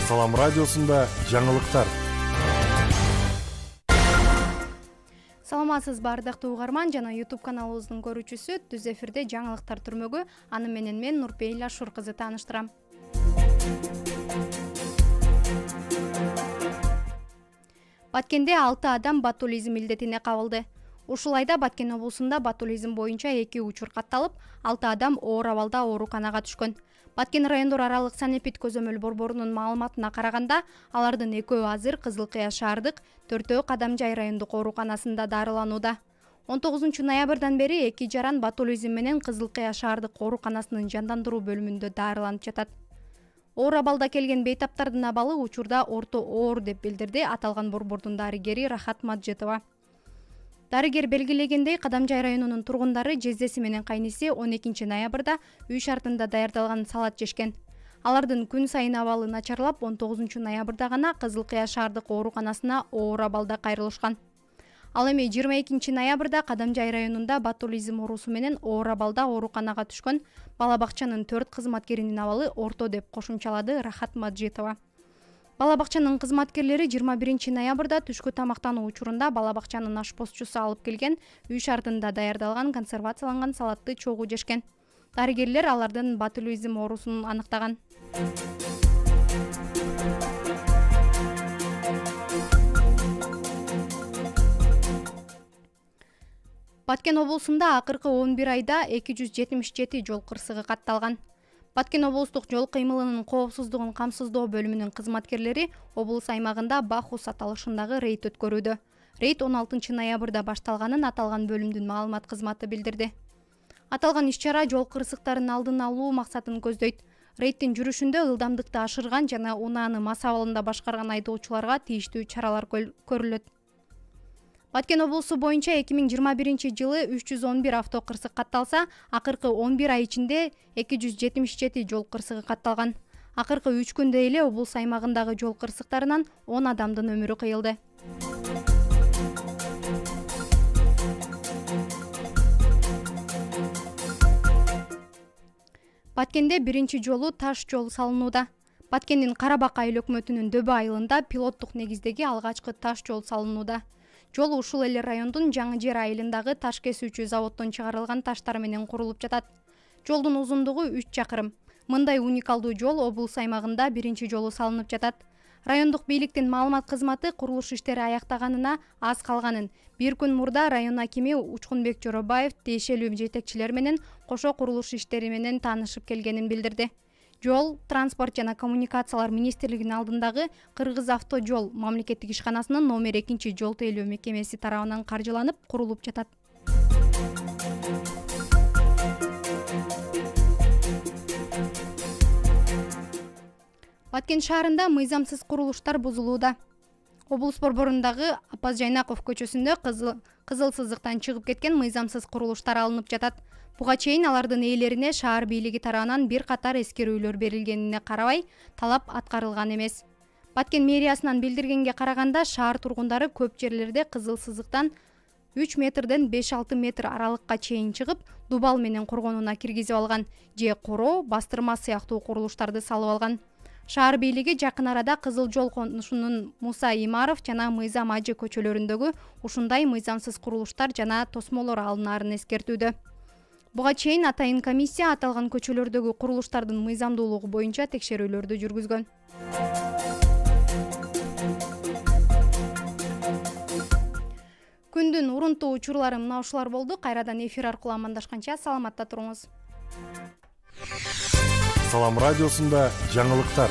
Салам радиосунда жаңылыктар. Саламатсыз бардыктуу угарман жана YouTube каналыбыздын көрүүчүсү. Түз эфирде жаңылыктар түрмөгү. Аны менен мен Нурпейла Шур кызы тааныштырам. Баткенде 6 адам ботулизм илдетине кабылды. Ушул айда Баткен облусунда ботулизм боюнча 2 учур катталып, 6 адам оор абалда ооруканага түшкөн. Баткен райондор аралык санэпид көзөмөл борборунун маалыматына караганда, алардын 2-өө азыр Кызыл Кыя шаардык, 4-өө Кадамжай райондук ооруканасында дарыланууда. 19-ноябрдан бери 2 жаран ботулизм менен Кызыл Кыя шаардык ооруканасынын жандандыруу бөлүмүндө дарыланып жатат. Оор абалда келген бейтаптардын абалы учурда орто оор деп билдирди аталган борбордун дарыгери Рахат Маджетова. Дарыгер белгилегендей, Кадамжай районунун тургундары жездеси менен кайниси 12 ноябрда үй шартында даярдалган салат жешкен. Алардын күн сайын абалы начарлап, 19 ноябрда гана Кызыл Кыя шаардык ооруканасына оор абалда кайрылышкан. Ал эми 22 ноябрда Кадамжай районунда ботулизм оорусу менен оор абалда ооруканага түшкөн бала бакчанын 4 кызматкеринин абалы орто деп кошумчалады Рахат Маджетова. Бала бакчанын кызматкерлери 21 ноябрда түшкү тамактануу учурунда бала бакчанын ашпозчусу алып келген үй шартында даярдалган консервацияланган салатты чогуу жешкен. Дарыгерлер алардын ботулизм оорусун аныктаган. Баткен облусунда акыркы 11 айда 277 жол кырсыгы катталган. Баткен облустук жол кыймылынын коопсуздугун камсыздоо бөлүмүнүн кызматкерлери облус аймагында Бахус аталышындагы рейд өткөрүүдө. Рейд 16 ноябрда башталганын аталган бөлүмдүн маалымат кызматы билдирди. Аталган иш-чара жол кырсыктарын алдын алуу максатын көздөйт. Рейдтин жүрүшүндө ылдамдыкты ашырган жана унааны мас абалында башкарган айдоочуларга тийиштүү чаралар көрүлөт. Баткен облусу боюнча 2021 жылы 311 авто кырсык катталса, акыркы 11 ай ичинде 277 жол кырсыгы катталган. Акыркы 3 күндө эле облус аймагындагы жол кырсыктарынан 10 адамдын өмүрү кыйылды. Баткенде биринчи жолу таш жол салынууда. Баткендин Карабак айыл өкмөтүнүн Дөбө айылында пилоттук негиздеги алгачкы таш жол салынууда. Жол ушул эле райондун Жаңы Жер айылындагы таш кесүүчү заводдон чыгарылган таштар менен курулуп жатат. Жолдун узундугу 3 чакырым. Мындай уникалдуу жол облус аймагында биринчи жолу салынып жатат. Райондук бийликтин маалымат кызматы курулуш иштери аяктаганына аз калганын, бир күн мурда район акими Учкунбек Жоробаев тиешелүү жетекчилер менен кошо курулуш иштери менен таанышып келгенин билдирди. Жол, транспорт жана коммуникациялар министрлигинин алдындагы Кыргыз авто жол мамлекеттик ишканасынын номер 2 жол тейлөө мекемеси тарабынан каржыланып, курулуп жатат. Баткен шаарында мыйзамсыз курулуштар бузулууда. Облус борборундагы Апаз Жайнаков көчөсүндө кызыл сызыктан чыгып кеткен мыйзамсыз курулуштар алынып жатат. Буга чейин алардын ээлерине шаар бийлиги тарабынан бир катар эскерүүлөр берилгенине карабай, талап аткарылган эмес. Баткен мэриясынан билдиргенге караганда, шаар тургундары көп жерлерде кызыл сызыктан 3 метрден 5-6 метр аралыкка чейин чыгып, дубал менен коргонуна киргизип алган же короо, бастырма сыяктуу курулуштарды салып алган. Шаар бийлиги жакын арада Кызыл жол конушунун Муса Имаров жана Мыйзам Ажы көчөлөрүндөгү ушундай мыйзамсыз курулуштар жана тосмолор алынаарын эскертүүдө. Буга чейин атайын комиссия аталган көчөлөрдөгү курулуштардын мыйзамдуулугу боюнча текшерүүлөрдү жүргүзгөн. Күндүн урунтуу учурлары мына ушулар болду. Кайрадан эфир аркылуу амандашканча саламатта туруңуз. Салам радиосунда жаңылыктар.